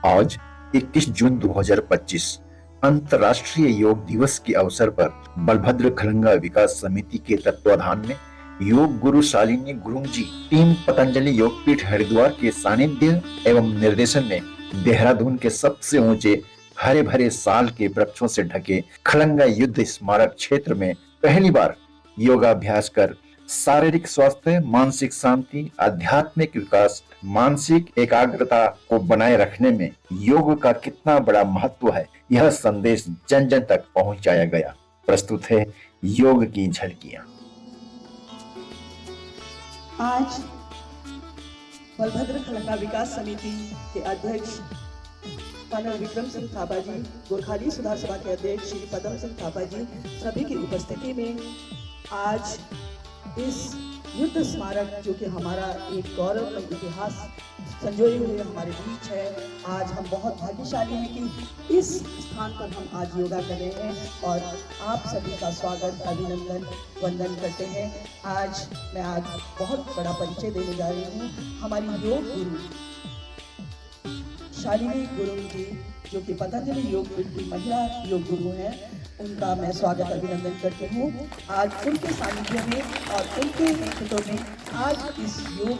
आज 21 जून 2025 अंतर्राष्ट्रीय योग दिवस के अवसर पर बलभद्र खलंगा विकास समिति के तत्वाधान में योग गुरु शालिनी गुरुंग जी टीम पतंजलि योगपीठ हरिद्वार के सानिध्य एवं निर्देशन में देहरादून के सबसे ऊंचे हरे भरे साल के वृक्षों से ढके खलंगा युद्ध स्मारक क्षेत्र में पहली बार योगाभ्यास कर शारीरिक स्वास्थ्य, मानसिक शांति, आध्यात्मिक विकास, मानसिक एकाग्रता को बनाए रखने में योग का कितना बड़ा महत्व है, यह संदेश जन जन तक पहुंचाया गया। प्रस्तुत है योग की झलकियां। आज बलभद्र खलंगा विकास समिति के अध्यक्ष कर्नल विक्रम सिंह थापा जी, गोरखाली सुधार सभा के अध्यक्ष श्री पदम सिंह थापा जी, सभी की उपस्थिति में आज इस युद्ध स्मारक जो कि हमारा एक गौरवमय इतिहास संजोए हुए हमारे बीच है, आज हम बहुत भाग्यशाली हैं कि इस स्थान पर हम आज योगा कर रहे हैं और आप सभी का स्वागत, अभिनंदन, वंदन करते हैं। मैं बहुत बड़ा परिचय देने जा रही हूँ। हमारी योग गुरु शालिनी गुरुंग जी, जो कि पतंजलि योगपीठ की महिला योग गुरु हैं, उनका मैं स्वागत अभिनंदन करती हूँ। आज उनके सानिध्य में और उनके नेतृत्व में आज इस योग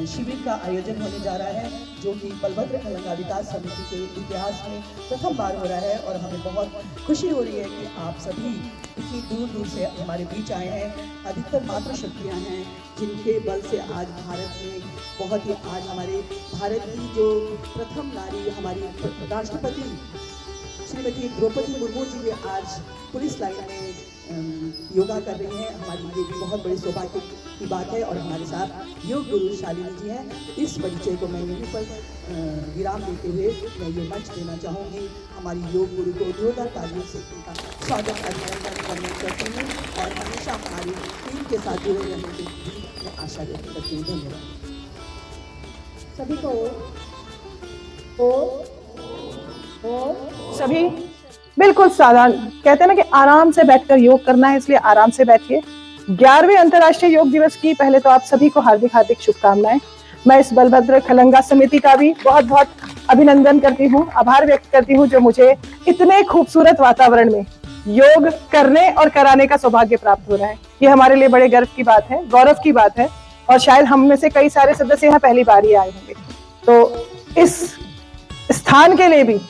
शिविर का आयोजन होने जा रहा है, जो कि बलभद्र खलंगा विकास समिति के इतिहास में प्रथम बार हो रहा है और हमें बहुत खुशी हो रही है कि आप सभी इतनी दूर दूर से हमारे बीच आए हैं। अधिकतर मातृशक्तियाँ हैं जिनके बल से आज भारत में बहुत ही आज हमारे भारत की जो प्रथम नारी हमारी राष्ट्रपति श्रीमती द्रौपदी मुर्मू जी आज पुलिस लाइन में योगा कर रही हैं। हमारे लिए भी बहुत बड़ी सौभाग्य की बात है और हमारे साथ योग गुरु शालिनी जी हैं। इस परिचय को मैं यहीं पर विराम देते हुए मैं ये मंच देना चाहूँगी हमारी योग गुरु को जोरदार तालियों से उनका स्वागत अभिनंदन करना चाहती हूँ और हमेशा हमारी टीम के साथ जुड़े रहने की मैं आशा व्यक्त करती हूँ। धन्यवाद सभी को। सभी बिल्कुल साधारण कहते हैं ना कि आराम से बैठकर योग करना है, इसलिए आराम से बैठिए। 11वें अंतर्राष्ट्रीय योग दिवस की पहले तो आप सभी को हार्दिक हार्दिक शुभकामनाएं। मैं इस बलभद्र खलंगा समिति का भी बहुत बहुत अभिनंदन करती हूँ, आभार व्यक्त करती हूँ, जो मुझे इतने खूबसूरत वातावरण में योग करने और कराने का सौभाग्य प्राप्त हो रहा है। ये हमारे लिए बड़े गर्व की बात है, गौरव की बात है और शायद हम में से कई सारे सदस्य यहाँ पहली बार ही आए होंगे। तो इस स्थान के लिए भी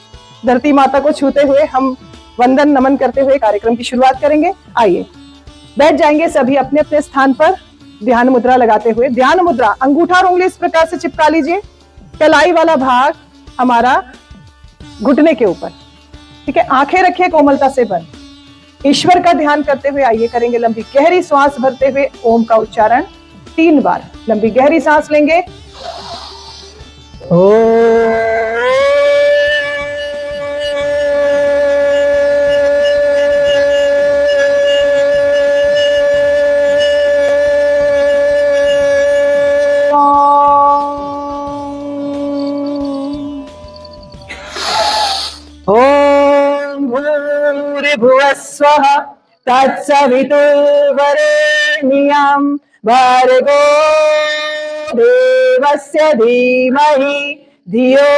धरती माता को छूते हुए हम वंदन नमन करते हुए कार्यक्रम की शुरुआत करेंगे। आइए बैठ जाएंगे सभी अपने अपने स्थान पर, ध्यान मुद्रा लगाते हुए। ध्यान मुद्रा, अंगूठा और उंगली इस प्रकार से चिपका लीजिए, कलाई वाला भाग हमारा घुटने के ऊपर, ठीक है। आंखें रखिए कोमलता से बंद। ईश्वर का ध्यान करते हुए आइए करेंगे लंबी गहरी सांस भरते हुए ओम का उच्चारण 3 बार। लंबी गहरी सांस लेंगे। ओम भूर्भुवः स्वः तत्सवितुर्वरेण्यं भर्गो देवस्य धीमहि धियो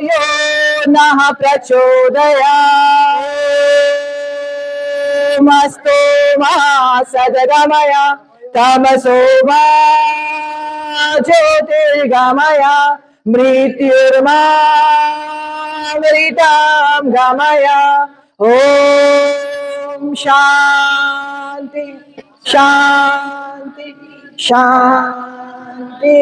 यो नः प्रचोदयात्। मस्तो मा सद्गमय तमसो मा ज्योतिर्गमय मृत्युर्मामृतं गमय। ओम शांति शांति शांति।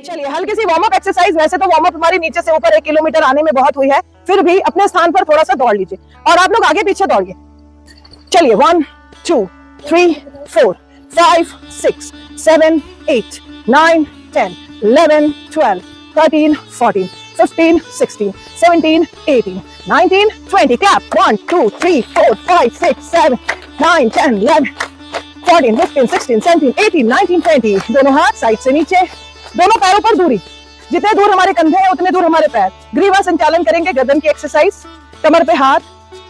चलिए हल्की सी वार्म अप एक्सरसाइज। वैसे तो वार्म अप हमारी नीचे से ऊपर 1 किलोमीटर आने में बहुत हुई है, फिर भी अपने स्थान पर थोड़ा सा दौड़ लीजिए और आप लोग आगे पीछे दौड़िए। चलिए 1 2 3 4 5 6 7 8 9 10 11 12 13 14 15 16 17 18 19 20। Clap. 1 2 3 4 5 6 7 9 10 11 14 15 16 17 18 19 20। दोनों हाथ साइड से नीचे, दोनों पैरों पर दूरी, जितने दूर हमारे कंधे हैं उतने दूर हमारे पैर। ग्रीवा संचालन करेंगे, गर्दन की एक्सरसाइज, कमर पे हाथ,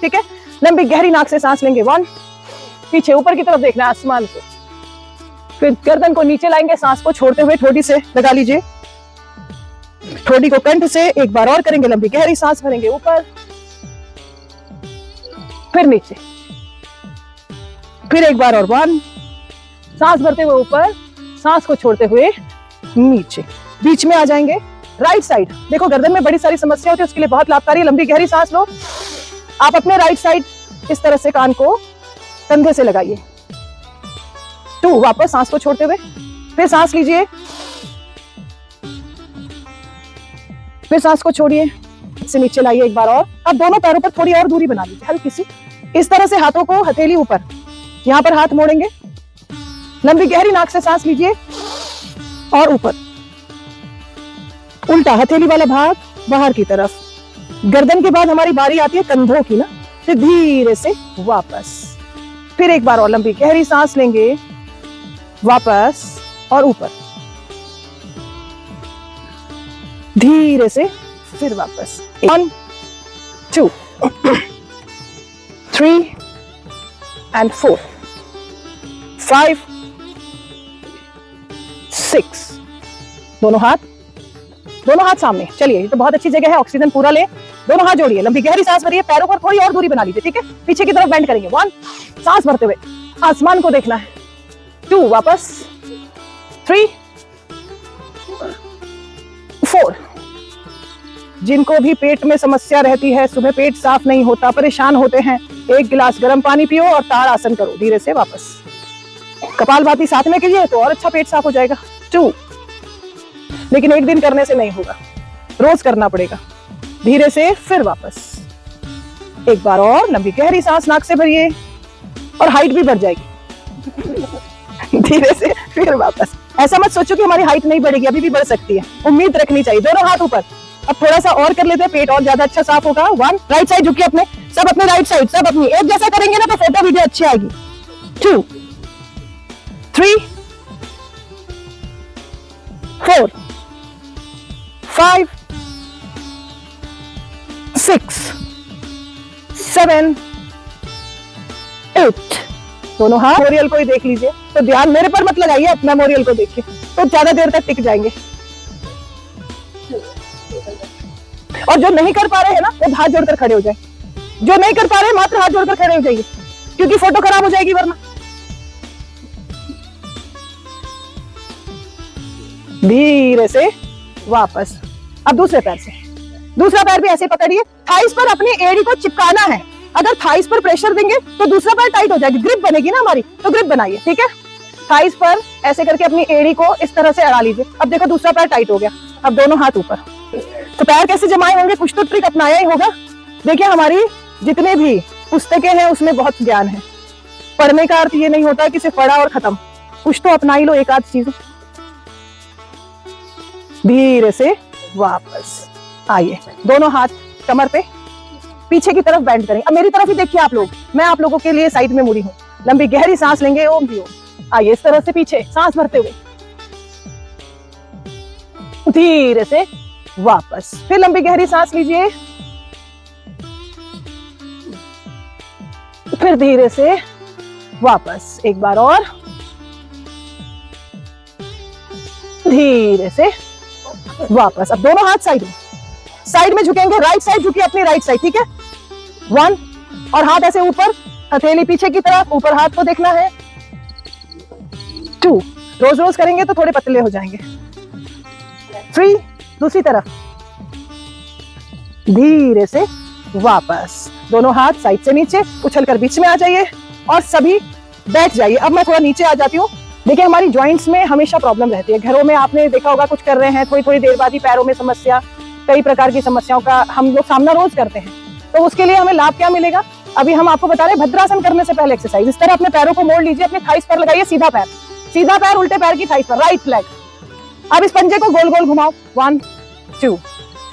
ठीक है। लंबी गहरी नाक से सांस लेंगे। 1, पीछे ऊपर की तरफ देखना है आसमान को, फिर गर्दन को नीचे लाएंगे, सांस को छोड़ते हुए ठोड़ी से लगा लीजिए। ठोड़ी को कंठ से एक बार और करेंगे, लंबी गहरी सांस भरेंगे ऊपर, फिर नीचे, फिर एक बार और 1, सांस भरते हुए ऊपर, सांस को छोड़ते हुए नीचे। बीच में आ जाएंगे, राइट साइड। देखो गर्दन में बड़ी सारी समस्या होती है, उसके लिए बहुत लाभकारी है। लंबी गहरी सांस लो, आप अपने राइट साइड इस तरह से कान को कंधे से लगाइए। 2, वापस सांस को छोड़ते हुए, फिर सांस लीजिए, फिर सांस को छोड़िए, से नीचे लाइए एक बार और। अब दोनों पैरों पर थोड़ी और दूरी बना लीजिए, हल्की सी, इस तरह से हाथों को हथेली ऊपर, यहां पर हाथ मोड़ेंगे, लंबी गहरी नाक से सांस लीजिए और ऊपर, उल्टा हथेली वाला भाग बाहर की तरफ। गर्दन के बाद हमारी बारी आती है कंधों की ना, फिर धीरे से वापस, फिर एक बार और लंबी गहरी सांस लेंगे, वापस और ऊपर, धीरे से फिर वापस। 1 2 3 and 4 5 6। दोनों हाथ सामने। चलिए, ये तो बहुत अच्छी जगह है, ऑक्सीजन पूरा ले। दोनों हाथ जोड़िए, लंबी गहरी सांस भरिए, पैरों पर थोड़ी और दूरी बना लीजिए, ठीक है। पीछे की तरफ बेंड करेंगे। 1, सांस भरते हुए आसमान को देखना है। 2, वापस। 3 4। जिनको भी पेट में समस्या रहती है, सुबह पेट साफ नहीं होता, परेशान होते हैं, 1 गिलास गर्म पानी पियो और ताड़ आसन करो, धीरे से वापस। कपालभाति साथ में कीजिए तो और अच्छा पेट साफ हो जाएगा। 2, लेकिन एक दिन करने से नहीं होगा, रोज करना पड़ेगा। धीरे से फिर वापस, एक बार और लंबी गहरी सांस नाक से भरिए और हाइट भी बढ़ जाएगी। धीरे से फिर वापस। ऐसा मत सोचो कि हमारी हाइट नहीं बढ़ेगी, अभी भी बढ़ सकती है, उम्मीद रखनी चाहिए। दोनों हाथ ऊपर। अब थोड़ा सा और कर लेते हैं, पेट और ज्यादा अच्छा साफ होगा। 1, राइट साइड झुकिए, अपने सब अपने राइट साइड, सब अपनी एक जैसा करेंगे ना तो फोटो वीडियो अच्छी आएगी। 2 3 4 5 6 7 8। दोनों हाथ मेमोरियल को ही देख लीजिए, तो ध्यान मेरे पर मत लगाइए, अपना मेमोरियल को देखिए, तो ज्यादा देर तक टिक जाएंगे। और जो नहीं कर पा रहे हैं ना, वो हाथ जोड़कर खड़े हो जाए। जो नहीं कर पा रहे मात्र हाथ जोड़कर खड़े हो जाइए, क्योंकि फोटो खराब हो जाएगी वरना। धीरे से वापस। अब दूसरे पैर से, दूसरा पैर भी ऐसे पकड़िए, थाइस पर अपनी एड़ी को चिपकाना है। अगर थाइस पर प्रेशर देंगे तो दूसरा पैर टाइट हो जाएगी, ग्रिप बनेगी ना हमारी, तो ग्रिप बनाइए, ठीक है। थाइस पर ऐसे करके अपनी एड़ी को इस तरह से अड़ा लीजिए। अब देखो दूसरा पैर टाइट हो गया। अब दोनों हाथ ऊपर। तो पैर कैसे जमाए होंगे, कुछ तो ट्रिक अपनाया ही होगा। देखिए, हमारी जितने भी पुस्तकें हैं उसमें बहुत ज्ञान है। पढ़ने का अर्थ ये नहीं होता कि सिर्फ पढ़ा और खत्म, कुछ तो अपना ही लो, एक आध चीज। धीरे से वापस आइए, दोनों हाथ कमर पे, पीछे की तरफ बेंड करें। अब मेरी तरफ ही देखिए आप लोग, मैं आप लोगों के लिए साइड में मुड़ी हूँ। लंबी गहरी सांस लेंगे, ओम भी ओम। आइए इस तरह से पीछे सांस भरते हुए, धीरे से वापस, फिर लंबी गहरी सांस लीजिए, फिर धीरे से वापस, एक बार और, धीरे से वापस। अब दोनों हाथ साइड में झुकेंगे, राइट साइड झुकिए, अपनी राइट साइड, ठीक है। 1, और हाथ ऐसे ऊपर, हथेली पीछे की तरफ, ऊपर हाथ को देखना है। 2, रोज रोज करेंगे तो थोड़े पतले हो जाएंगे। 3, दूसरी तरफ, धीरे से वापस। दोनों हाथ साइड से नीचे उछलकर बीच में आ जाइए और सभी बैठ जाइए। अब मैं थोड़ा नीचे आ जाती हूँ। देखिए, हमारी जॉइंट्स में हमेशा प्रॉब्लम रहती है। घरों में आपने देखा होगा, कुछ कर रहे हैं, थोड़ी थोड़ी देर बाद ही पैरों में समस्या, कई प्रकार की समस्याओं का हम लोग सामना रोज करते हैं। तो उसके लिए हमें लाभ क्या मिलेगा, अभी हम आपको बता रहे हैं। भद्रासन करने से पहले एक्सरसाइज, इस तरह अपने पैरों को मोड़ लीजिए, अपने थाइस पर लगाइए, सीधा पैर उल्टे पैर की थाइस पर, राइट लेग। अब इस पंजे को गोल गोल घुमाओ। 1 2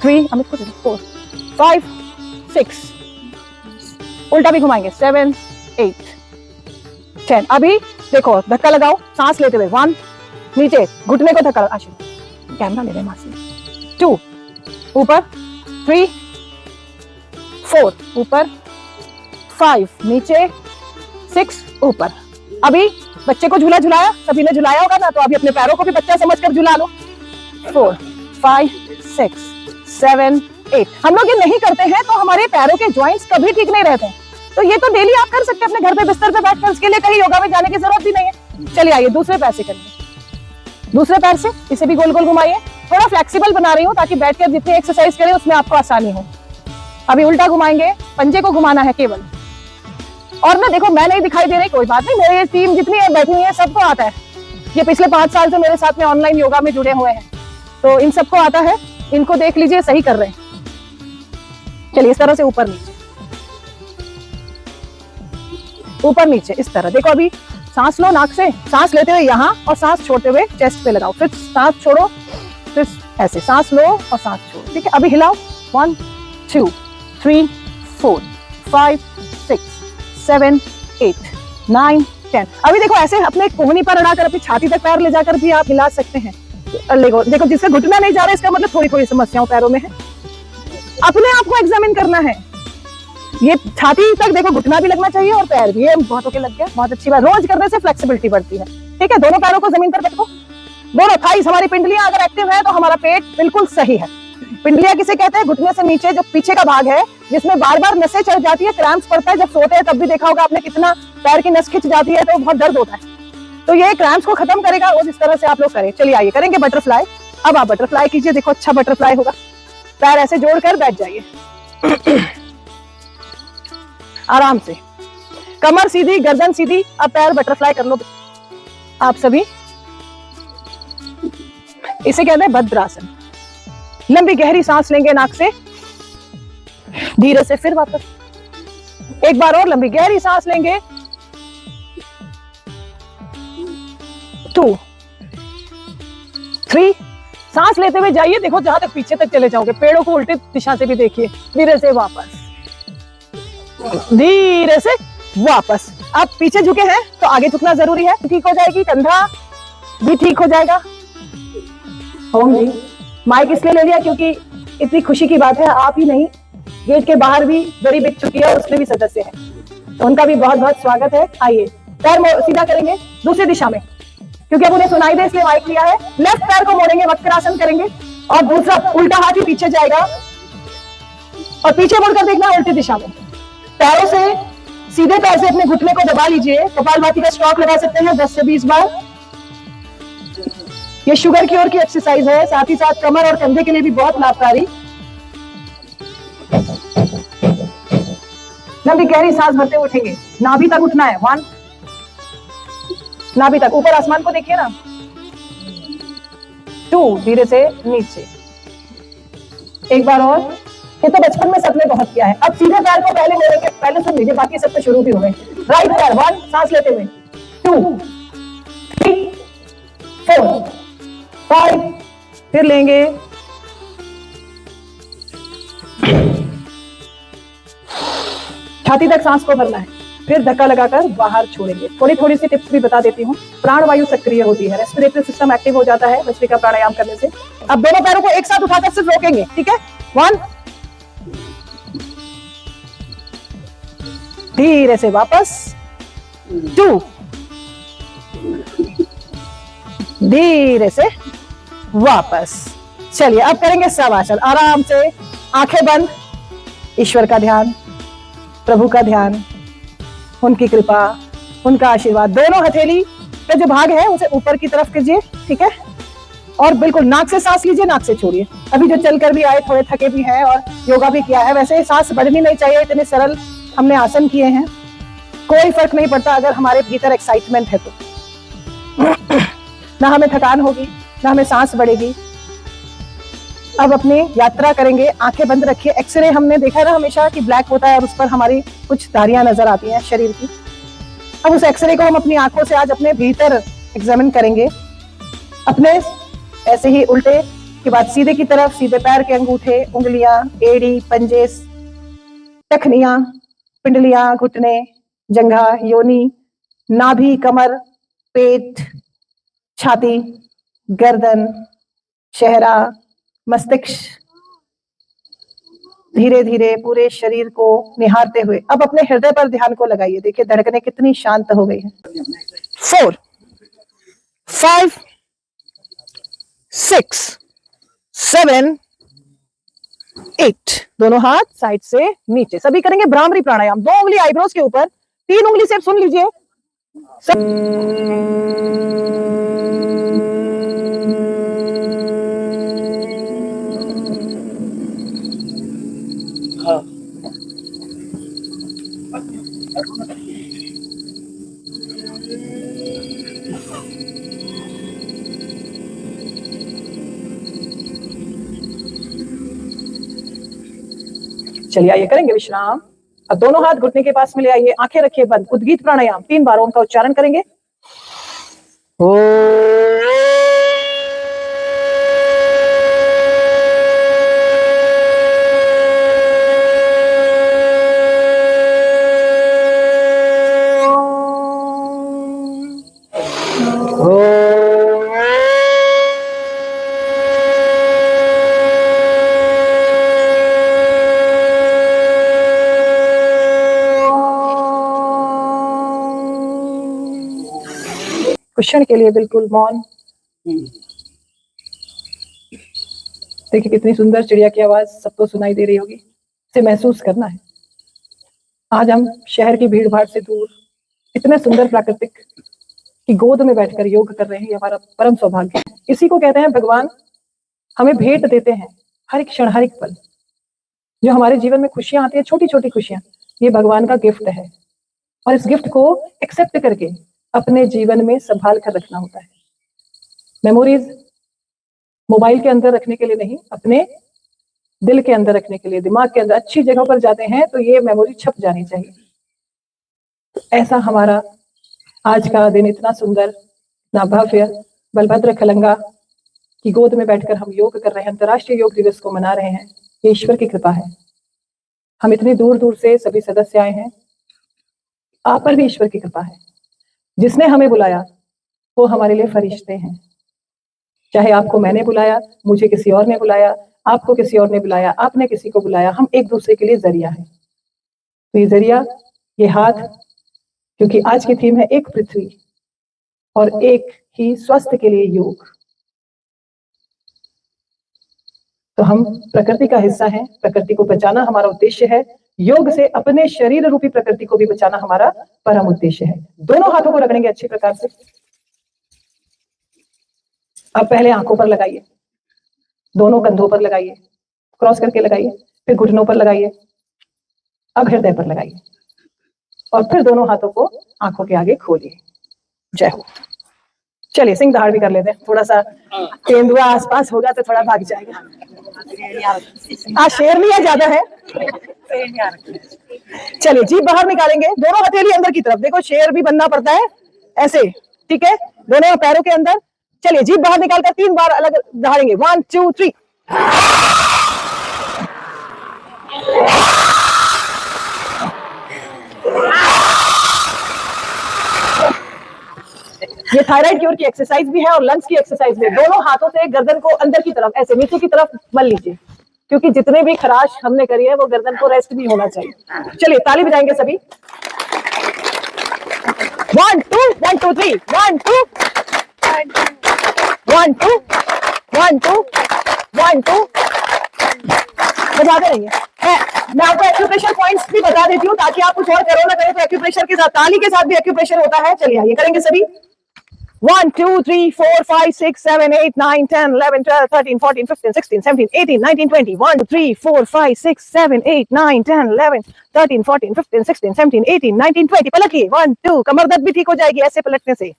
3, 4 5 6, उल्टा भी घुमाएंगे, 7 8 10। अभी देखो, धक्का लगाओ सांस लेते हुए। 1, नीचे घुटने को धक्का, कैमरा ले रहे हैं। 2, ऊपर, 3 4, ऊपर, 5 नीचे, 6 ऊपर। अभी बच्चे को झूला झुलाया, सभी ने झुलाया होगा ना, तो अभी अपने पैरों को भी बच्चा समझकर झुला लो। 4 5 6 7 8। हम लोग ये नहीं करते हैं तो हमारे पैरों के जॉइंट्स कभी ठीक नहीं रहते हैं। तो ये तो डेली आप कर सकते हैं अपने घर पे बिस्तर पे बैठकर, इसके लिए कहीं योगा में जाने की जरूरत भी नहीं है। चलिए आइए दूसरे पैर से करिए। दूसरे पैर से इसे भी गोल गोल घुमाइए। थोड़ा फ्लेक्सिबल बना रही हूँ ताकि बैठकर जितनी एक्सरसाइज करें उसमें आपको आसानी हो। अभी उल्टा घुमाएंगे, पंजे को घुमाना है केवल। और ना देखो, मैं नहीं दिखाई दे रही, कोई बात नहीं, मेरी टीम जितनी है बैठी हुई है सबको आता है। ये पिछले 5 साल से मेरे साथ में ऑनलाइन योगा में जुड़े हुए हैं, तो इन सबको आता है। इनको देख लीजिए, सही कर रहे हैं। चलिए इस तरह से ऊपर नीचे, ऊपर नीचे, इस तरह। देखो अभी सांस लो नाक से, सांस लेते हुए यहाँ और सांस छोड़ते हुए चेस्ट पे लगाओ, फिर सांस छोड़ो, फिर ऐसे सांस लो और सांस छोड़ो। ठीक है, अभी हिलाओ। 1 2 3 4 5 6 7 8 9 10। अभी देखो ऐसे अपने कोहनी पर अड़ाकर अपनी छाती तक पैर ले जाकर भी आप हिला सकते हैं। देखो जिससे घुटना नहीं जा रहा है, इसका मतलब थोड़ी थोड़ी समस्याओं पैरों में है। अपने आप को एग्जामिन करना है। ये छाती तक देखो घुटना भी लगना चाहिए और पैर भी। ये बहुतों के लग गया, बहुत अच्छी बात। रोज करने से फ्लेक्सिबिलिटी बढ़ती है। ठीक है, दोनों पैरों को जमीन पर रखो। दोनों थाइस, हमारी पिंडलियां अगर एक्टिव है तो हमारा पेट बिल्कुल सही है। पिंडलियां किसे कहते हैं? घुटने से नीचे जो पीछे का भाग है, जिसमें बार बार नसें चढ़ जाती है, क्रैम्प्स पड़ता है। जब सोते हैं तब भी देखा होगा आपने कितना पैर की नस खिंच जाती है, तो बहुत दर्द होता है। तो ये क्रैम्प्स को खत्म करेगा रोज इस तरह से आप लोग करें। चलिए आइए करेंगे बटरफ्लाई। अब आप बटरफ्लाई कीजिए, देखो अच्छा बटरफ्लाई होगा। पैर ऐसे जोड़कर बैठ जाइए आराम से, कमर सीधी, गर्दन सीधी। अब पैर बटरफ्लाई कर लो आप सभी। इसे कहते हैं भद्रासन। लंबी गहरी सांस लेंगे नाक से, धीरे से फिर वापस। एक बार और लंबी गहरी सांस लेंगे। 2 3। सांस लेते हुए जाइए, देखो जहां तक पीछे तक चले जाओगे। पेड़ों को उल्टी दिशा से भी देखिए। धीरे से वापस, धीरे से वापस। आप पीछे झुके हैं तो आगे झुकना जरूरी है, ठीक हो जाएगी। कंधा भी ठीक हो जाएगा। ओम जी, माइक इसलिए ले लिया क्योंकि इतनी खुशी की बात है, आप ही नहीं, गेट के बाहर भी दरी बिक चुकी है, उसमें भी सदस्य हैं, तो उनका भी बहुत बहुत स्वागत है। आइए पैर सीधा करेंगे दूसरी दिशा में, क्योंकि अब उन्हें सुनाई दे इसलिए माइक लिया है। लेफ्ट पैर को मोड़ेंगे, वक्रासन करेंगे और दूसरा उल्टा हाथ ही पीछे जाएगा और पीछे मुड़कर देखना उल्टी दिशा में। पैरों से, सीधे पैर से अपने घुटने को दबा लीजिए। कपालभाति का स्ट्रोक लगा सकते हैं 10 से 20 बार। ये शुगर की ओर की एक्सरसाइज है, साथ ही साथ कमर और कंधे के लिए भी बहुत लाभकारी। लंबी गहरी सांस भरते उठेंगे, नाभि तक उठना है। 1, नाभि तक, ऊपर आसमान को देखिए ना। 2, धीरे से नीचे। एक बार और। ये तो बचपन में सबने बहुत किया है। अब सीधे पैर को पहले मोड़ेंगे, पहले सुन लीजिए, बाकी सब तो शुरू भी हो गए। राइट पैर 1, सांस लेते हुए 2 3 4 5, फिर लेंगे। छाती तक सांस को भरना है, फिर धक्का लगाकर बाहर छोड़ेंगे। थोड़ी थोड़ी सी टिप्स भी बता देती हूँ। प्राणवायु सक्रिय होती है, रेस्पिरेटरी सिस्टम एक्टिव हो जाता है भस्त्रिका प्राणायाम करने से। अब दोनों पैरों को एक साथ उठाकर सिर्फ रोकेंगे, ठीक है। 1, धीरे से वापस। 2, धीरे से वापस। चलिए अब करेंगे शवासन। आराम से आंखें बंद, ईश्वर का ध्यान, प्रभु का ध्यान, उनकी कृपा, उनका आशीर्वाद। दोनों हथेली का जो भाग है उसे ऊपर की तरफ कीजिए, ठीक है। और बिल्कुल नाक से सांस लीजिए, नाक से छोड़िए। अभी जो चलकर भी आए, थोड़े थके भी हैं और योगा भी किया है, वैसे सांस बढ़नी नहीं चाहिए, इतने सरल हमने आसन किए हैं। कोई फर्क नहीं पड़ता अगर हमारे भीतर एक्साइटमेंट है तो। ना हमें थकान होगी, ना हमें सांस बढ़ेगी। अब अपनी यात्रा करेंगे, आंखें बंद रखिए। एक्सरे हमने देखा ना हमेशा कि ब्लैक होता है और उस पर हमारी कुछ धारियां नजर आती हैं शरीर की। अब उस एक्सरे को हम अपनी आंखों से आज अपने भीतर एग्जामिन करेंगे। अपने ऐसे ही उल्टे के बाद सीधे की तरफ, सीधे पैर के अंगूठे, उंगलियां, एड़ी, पंजे, टखनियां, पिंडलियां, घुटने, जंघा, योनि, नाभि, कमर, पेट, छाती, गर्दन, चेहरा, मस्तिष्क। धीरे धीरे पूरे शरीर को निहारते हुए अब अपने हृदय पर ध्यान को लगाइए। देखिए धड़कनें कितनी शांत हो गई हैं। 4 5 6 7 8। दोनों हाथ साइड से नीचे। सभी करेंगे भ्रामरी प्राणायाम। 2 उंगली आईब्रोज के ऊपर, 3 उंगली से सुन लीजिए। चलिए आइए करेंगे विश्राम। अब दोनों हाथ घुटने के पास में ले आइए, आंखें रखिए बंद। उद्गीत प्राणायाम 3 बार ओम का उच्चारण करेंगे। ओ कुछ क्षण के लिए बिल्कुल मौन। देखिए कितनी सुंदर चिड़िया की आवाज सबको सुनाई दे रही होगी। इसे महसूस करना है। आज हम शहर की भीड़ भाड़ से दूर इतने सुंदर प्राकृतिक की गोद में बैठकर योग कर रहे हैं। ये हमारा परम सौभाग्य है। इसी को कहते हैं भगवान हमें भेंट देते हैं। हर एक क्षण, हर एक पल जो हमारे जीवन में खुशियां आती है, छोटी छोटी खुशियां, ये भगवान का गिफ्ट है। और इस गिफ्ट को एक्सेप्ट करके अपने जीवन में संभाल कर रखना होता है। मेमोरीज मोबाइल के अंदर रखने के लिए नहीं, अपने दिल के अंदर रखने के लिए, दिमाग के अंदर अच्छी जगह पर जाते हैं तो ये मेमोरी छप जानी चाहिए। तो ऐसा हमारा आज का दिन इतना सुंदर, इतना भव्य, बलभद्र खलंगा की गोद में बैठकर हम योग कर रहे हैं, अंतर्राष्ट्रीय योग दिवस को मना रहे हैं। ये ईश्वर की कृपा है। हम इतनी दूर दूर से सभी सदस्य आए हैं, आप पर भी ईश्वर की कृपा है। जिसने हमें बुलाया वो हमारे लिए फरिश्ते हैं। चाहे आपको मैंने बुलाया, मुझे किसी और ने बुलाया, आपको किसी और ने बुलाया, आपने किसी को बुलाया, हम एक दूसरे के लिए जरिया है। तो ये जरिया, ये हाथ, क्योंकि आज की थीम है एक पृथ्वी और एक ही स्वास्थ्य के लिए योग। तो हम प्रकृति का हिस्सा हैं। प्रकृति को बचाना हमारा उद्देश्य है। योग से अपने शरीर रूपी प्रकृति को भी बचाना हमारा परम उद्देश्य है। दोनों हाथों को रगड़ेंगे अच्छी प्रकार से। अब पहले आंखों पर लगाइए, दोनों कंधों पर लगाइए, क्रॉस करके लगाइए, फिर घुटनों पर लगाइए, अब हृदय पर लगाइए और फिर दोनों हाथों को आंखों के आगे खोलिए। जय हो। चलिए सिंह दहाड़ भी कर लेते हैं। थोड़ा सा तेंदुआ आसपास होगा तो थोड़ा भाग जाएगा। शेर नहीं है, ज्यादा है। चलिए जीभ बाहर निकालेंगे, दोनों हथेली अंदर की तरफ। देखो शेर भी बनना पड़ता है ऐसे, ठीक है, दोनों पैरों के अंदर। चलिए जीभ बाहर निकालकर 3 बार अलग दहाड़ेंगे। 1 2 3। ये थायराइड क्योर की एक्सरसाइज भी है और लंग्स की एक्सरसाइज भी है। दोनों हाथों से गर्दन को अंदर की तरफ ऐसे नीचे की तरफ मल लीजिए, क्योंकि जितने भी खराश हमने करी है वो गर्दन को रेस्ट भी होना चाहिए। चलिए ताली बजाएंगे सभी। 1 2 1 2 3 1 2 1 2 1 2 1 2। बजाते रहिए। मैं आपको एक्यूप्रेशर पॉइंट्स भी बता देती हूँ ताकि आप कुछ और करो ना करो तो एक्यूप्रेशर के साथ, ताली के साथ भी एक्यूप्रेशर होता है। चलिए ये करेंगे सभी। 1 2 3 4 5 6 7 8 9 10 11 12 13 14 15 16 17 18 19 20। 1 2 3 4 5 6 7 8 9 10 11 13 14 15 16 17 18 19 20। पलटिए। 1 2। कमर दर्द भी ठीक हो जाएगी ऐसे पलटने से।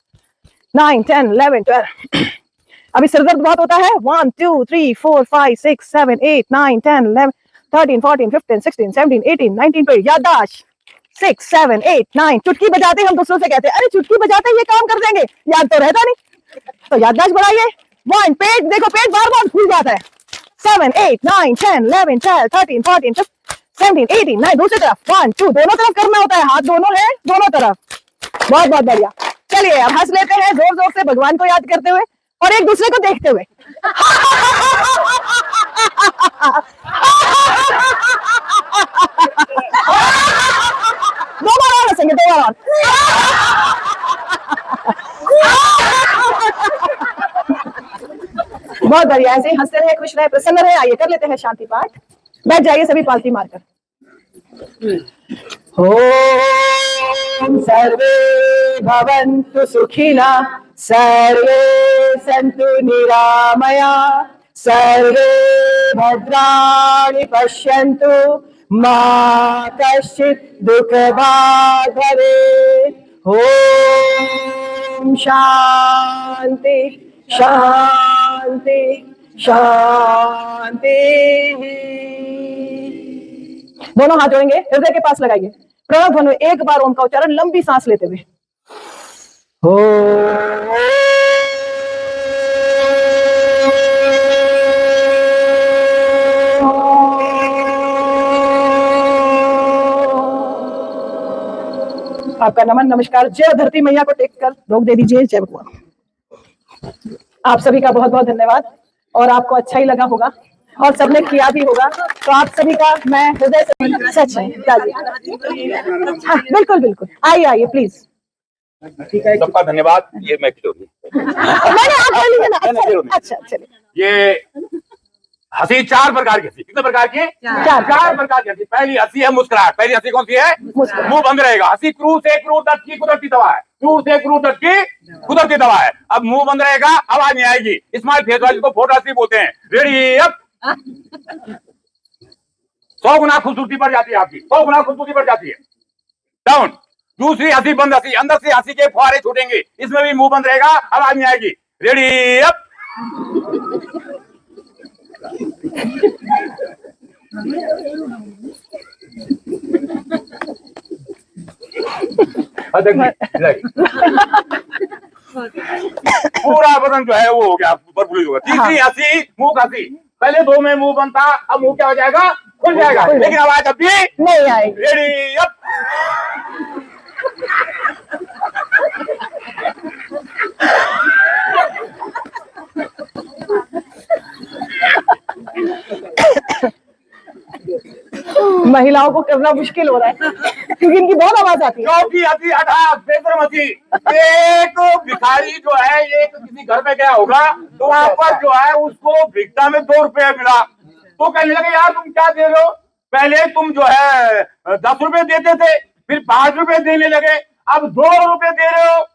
9 10 11 12। अभी सिर दर्द बहुत होता है। 1 2 3 4 5 6 7 8 9 10 11 13 14 15 16 17 18 19 20। याददाश्त। 6 7 8 9। चुटकी बजाते हम दूसरों से कहते हैं अरे चुटकी बजाते ये काम कर देंगे, याद तो रहता नहीं, तो याददाश्त बढ़ाइए। 1। पेट देखो, पेट बार बार फूल जाता है। 7 8 9 10 11 12 13 14 15 17 18 9। दूसरी तरफ 1 2। दोनों तरफ करना होता है, हाथ दोनों है दोनों तरफ। बहुत बहुत बढ़िया। चलिए अब हंस लेते हैं जोर जोर से भगवान को याद करते हुए और एक दूसरे को देखते हुए। दो बार और हंसेंगे, 2 बार और। बहुत बढ़िया, ऐसे ही हंसते रहे, खुश रहे, प्रसन्न रहे। आइए कर लेते हैं शांति पाठ। बैठ जाइए सभी पालती मारकर। ओम सर्वे भवन्तु सुखिनः, सर्वे सन्तु निरामया, सर्वे भद्राणि पश्यन्तु, मा कश्चित् दुःखभाग् भवेत्। ओम शांति शांति शांति। दोनों हाथ जोड़ेंगे, हृदय के पास लगाइए। प्रणव ध्वनि, एक बार ओम का उच्चारण लंबी सांस लेते हुए। हो आपका नमन नमस्कार। जय धरती मैया को टेक कर रोक दे दीजिए। जय भगवान। आप सभी का बहुत बहुत धन्यवाद। और आपको अच्छा ही लगा होगा और सबने किया भी होगा, तो आप सभी का मैं हृदय से सच है। हाँ बिल्कुल बिल्कुल, आइए आइए प्लीज। सबका धन्यवाद। ये मैं अच्छा चलिए। ये हंसी चार प्रकार की हंसी, कितने प्रकार की? चार प्रकार की हंसी। पहली हंसी है मुस्कुराहट। पहली हंसी कौन सी है? मुंह बंद रहेगा। हंसी क्रूर से क्रूर तक की कुदरती दवा है। क्रूर से क्रूर तक की कुदरती दवा है। अब मुंह बंद रहेगा, आवाज नहीं आएगी। स्माइल फेस वाली को फोटो हंसी बोलते हैं। Ready up. 100 गुना खूबसूरती बढ़ जाती है आपकी, 100 गुना खूबसूरती बढ़ जाती है। डाउन। दूसरी हंसी बंद हंसी, अंदर से हंसी के फुहारे छूटेंगे। इसमें भी मुंह बंद रहेगा, आवाज नहीं आएगी। Ready up. पूरा बदन जो है वो हो गया, बरबुली होगा। तीसरी हंसी मुंह हंसी। पहले 2 में मुंह बंद था, अब मुंह क्या हो जाएगा? खुल जाएगा, लेकिन आवाज अब भी नहीं आएगी। Ready up. महिलाओं को करना मुश्किल हो रहा है क्योंकि इनकी बहुत आवाज आती है। क्योंकि हंसी अठास बेशरम हंसी। एक भिखारी जो है, एक किसी घर में गया होगा, तो वहां पर जो है उसको भिक्षा में 2 रुपया मिला। तो कहने लगे यार तुम क्या दे रहे हो? पहले तुम जो है 10 रुपए देते थे, फिर 5 रुपए देने लगे, अब 2 रुपए दे रहे हो।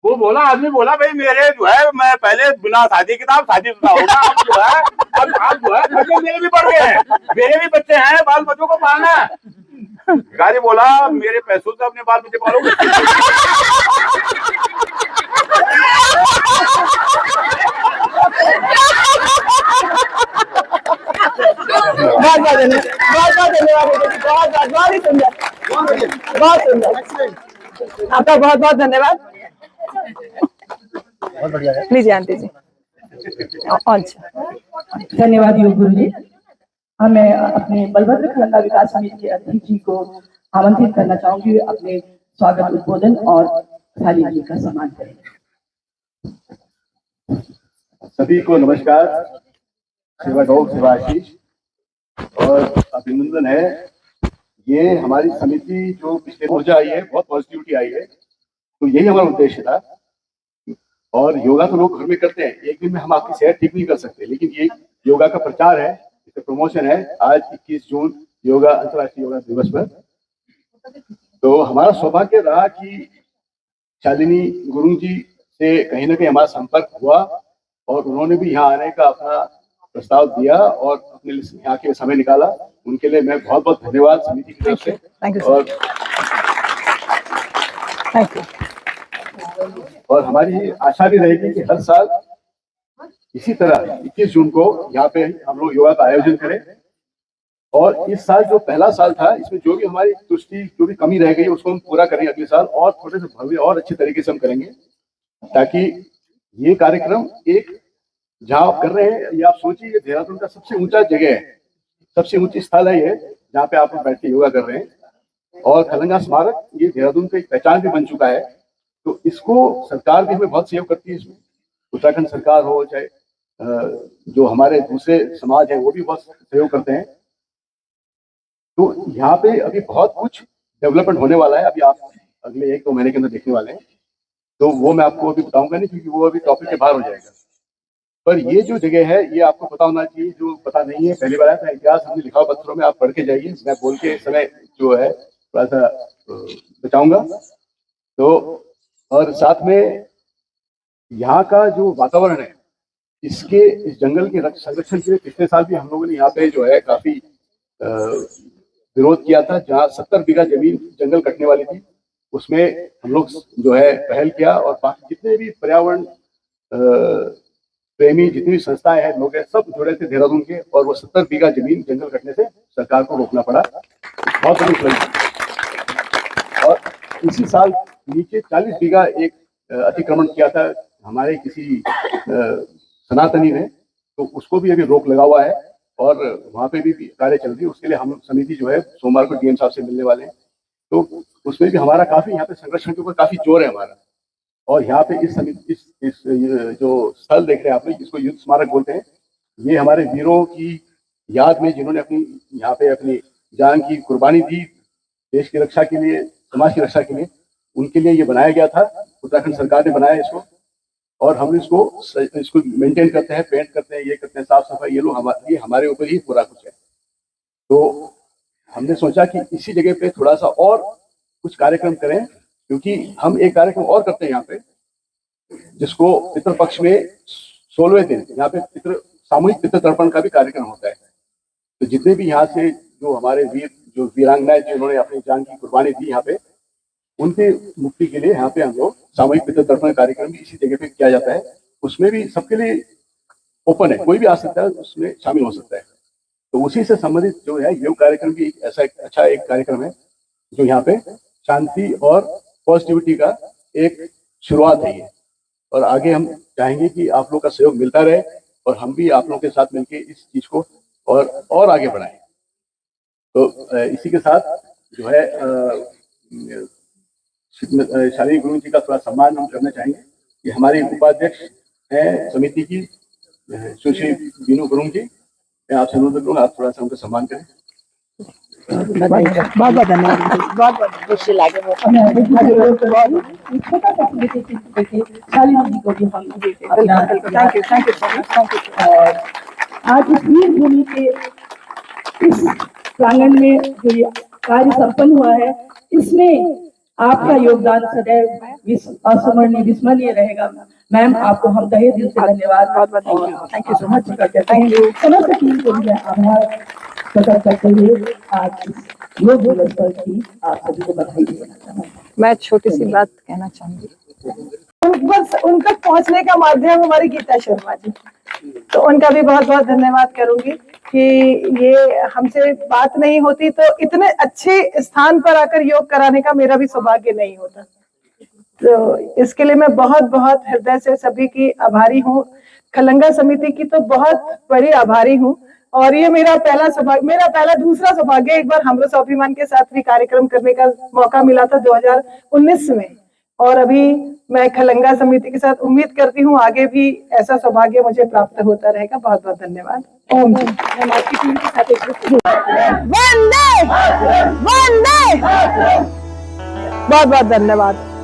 वो बोला, आदमी बोला भाई मेरे जो है, मैं पहले बिना शादी किताब शादीशुदा होगा, अब जो है अब जो है खर्चे मेरे भी बढ़ गए हैं, मेरे भी बच्चे हैं, बाल बच्चों को पालना है। भिखारी बोला मेरे पैसों से अपने बाल बच्चे पालोगे? बहुत बहुत धन्यवाद, बहुत ही सुंदर, बहुत सुंदर। आपका बहुत बहुत धन्यवाद। लीजिए आंटी जी। अच्छा धन्यवाद योग गुरु जी। मैं अपने बलभद्र खलंगा विकास समिति के अध्यक्ष जी को आमंत्रित करना चाहूंगी अपने स्वागत उद्बोधन और थाली जी का सम्मान करें। सभी को नमस्कार, सेवा गौ सेवा आशीष और अभिनंदन है। ये हमारी समिति जो पिछले ऊर्जा आई है, बहुत पॉजिटिविटी आई है, तो यही हमारा उद्देश्य था। और योगा तो लोग घर में करते हैं, एक दिन में हम आपकी सेहत ठीक नहीं कर सकते, लेकिन ये योगा का प्रचार है, इसका प्रमोशन है। आज 21 जून योगा अंतर्राष्ट्रीय योगा दिवस पर तो हमारा सौभाग्य रहा कि शालिनी गुरुंग जी से कहीं ना कहीं हमारा संपर्क हुआ और उन्होंने भी यहाँ आने का अपना प्रस्ताव दिया और अपने यहाँ के समय निकाला। उनके लिए मैं बहुत बहुत धन्यवाद समिति की तरफ से। Thank you. और हमारी आशा भी रहेगी कि हर साल इसी तरह 21 जून को यहाँ पे हम लोग योगा का आयोजन करें। और इस साल जो पहला साल था, इसमें जो भी हमारी तुष्टि जो भी कमी रह गई उसको हम पूरा करेंगे अगले साल, और थोड़े से भव्य और अच्छे तरीके से हम करेंगे, ताकि ये कार्यक्रम एक जहाँ आप कर रहे हैं, ये आप सोचिए ये देहरादून का सबसे ऊंचा जगह है, सबसे ऊंची स्थल है ये, जहाँ पे आप लोग बैठ के योगा कर रहे हैं। और खलंगा स्मारक ये देहरादून का एक पहचान भी बन चुका है, तो इसको सरकार भी हमें बहुत सहयोग करती है। इसमें उत्तराखंड सरकार हो, चाहे जो हमारे दूसरे समाज है वो भी बहुत सहयोग करते हैं। तो यहाँ पे अभी बहुत कुछ डेवलपमेंट होने वाला है, अभी आप अगले 1-2 महीने के अंदर देखने वाले हैं। तो वो मैं आपको अभी बताऊंगा नहीं, क्योंकि वो अभी टॉपिक के बाहर हो जाएगा। पर ये जो जगह है ये आपको पता होना चाहिए, जो पता नहीं है पहली बार आया था। इतिहास हमने लिखा हुआ पत्थरों में, आप पढ़ के जाइए। मैं बोल के समय जो है थोड़ा सा बचाऊंगा। तो और साथ में यहाँ का जो वातावरण है, इसके इस जंगल के संरक्षण के लिए पिछले साल भी हम लोगों ने यहाँ पे जो है काफी विरोध किया था। जहाँ 70 बीघा जमीन जंगल कटने वाली थी, उसमें हम लोग जो है पहल किया, और बाकी जितने भी पर्यावरण प्रेमी जितनी भी संस्थाएं हैं, लोग हैं, सब जुड़े थे देहरादून के, और वो 70 बीघा जमीन जंगल कटने से सरकार को रोकना पड़ा। बहुत बड़ी उपलब्धि। और इसी साल नीचे 40 बीघा एक अतिक्रमण किया था हमारे किसी सनातनी ने, तो उसको भी अभी रोक लगा हुआ है, और वहाँ पे भी कार्य चल रही है। उसके लिए हम समिति जो है सोमवार को डीएम साहब से मिलने वाले हैं। तो उसमें भी हमारा काफी यहाँ पे संरक्षण के ऊपर काफी जोर है हमारा। और यहाँ पे इस समिति इस जो स्थल देख रहे हैं आप लोग, जिसको युद्ध स्मारक बोलते हैं, ये हमारे वीरों की याद में, जिन्होंने अपनी यहाँ पे अपनी जान की कुर्बानी दी देश की रक्षा के लिए, समाज की रक्षा के लिए, उनके लिए ये बनाया गया था। उत्तराखंड सरकार ने बनाया इसको, और हम इसको मेंटेन करते हैं, पेंट करते हैं, ये करते हैं, साफ सफाई, ये लोग ये हमारे ऊपर ही पूरा कुछ है। तो हमने सोचा कि इसी जगह पे थोड़ा सा और कुछ कार्यक्रम करें, क्योंकि हम एक कार्यक्रम और करते हैं यहाँ पे, जिसको पितृपक्ष में 16वें दिन यहाँ पे सामूहिक पितृ तर्पण का भी कार्यक्रम होता है। तो जितने भी यहाँ से जो हमारे जो वीरांगनाएं जिन्होंने अपनी जान की कुर्बानी दी यहाँ पे, उनके मुक्ति के लिए यहाँ पे हम लोग सामूहिक पितृ तर्पण कार्यक्रम भी इसी जगह पे किया जाता है। उसमें भी सबके लिए ओपन है, कोई भी आ सकता है, उसमें शामिल हो सकता है। तो उसी से संबंधित जो है योग कार्यक्रम भी ऐसा एक अच्छा एक कार्यक्रम है, जो यहाँ पे शांति और पॉजिटिविटी का एक शुरुआत है ये। और आगे हम चाहेंगे कि आप लोग का सहयोग मिलता रहे, और हम भी आप लोगों के साथ मिलकर इस चीज को और आगे बढ़ाएं। तो इसी के साथ जो है शालिनी गुरुंग जी का थोड़ा सम्मान हम करना चाहेंगे। ये हमारी उपाध्यक्ष हैं समिति की, सुश्री बीनू गुरुंग जी। मैं आपसे अनुरोध करूँगा, आप थोड़ा सा उनका सम्मान करें। बहुत बहुत धन्यवाद। बहुत बहुत खुशी लागे वो थैंक यू। आज इस वीर भूमि के इस प्रांगण में जो ये कार्य संपन्न हुआ है, इसमें आपका योगदान सदैव अस्मरणीय विस्मरणीय रहेगा। मैम, आपको हम तहे दिल से धन्यवाद। बहुत बहुत thank you so much. Thank you. समस्त टीम को भी आभार प्रकट करते हुए आज इस योग दिवस पर भी आप सभी को बधाई देना चाहूँगा। मैं छोटी सी बात कहना चाहूंगी। उन तक पहुंचने का माध्यम हमारी गीता शर्मा जी, तो उनका भी बहुत बहुत धन्यवाद करूंगी कि ये हमसे बात नहीं होती तो इतने अच्छे स्थान पर आकर योग कराने का मेरा भी सौभाग्य नहीं होता। तो इसके लिए मैं बहुत बहुत हृदय से सभी की आभारी हूँ। खलंगा समिति की तो बहुत बड़ी आभारी हूँ। और ये मेरा पहला दूसरा सौभाग्य, एक बार हमरो स्वाभिमान के साथ भी कार्यक्रम करने का मौका मिला था 2019 में, और अभी मैं खलंगा समिति के साथ उम्मीद करती हूँ आगे भी ऐसा सौभाग्य मुझे प्राप्त होता रहेगा। बहुत बहुत धन्यवाद। ओम जी। हम आपकी टीम के साथ वंदे वंदे। बहुत बहुत धन्यवाद।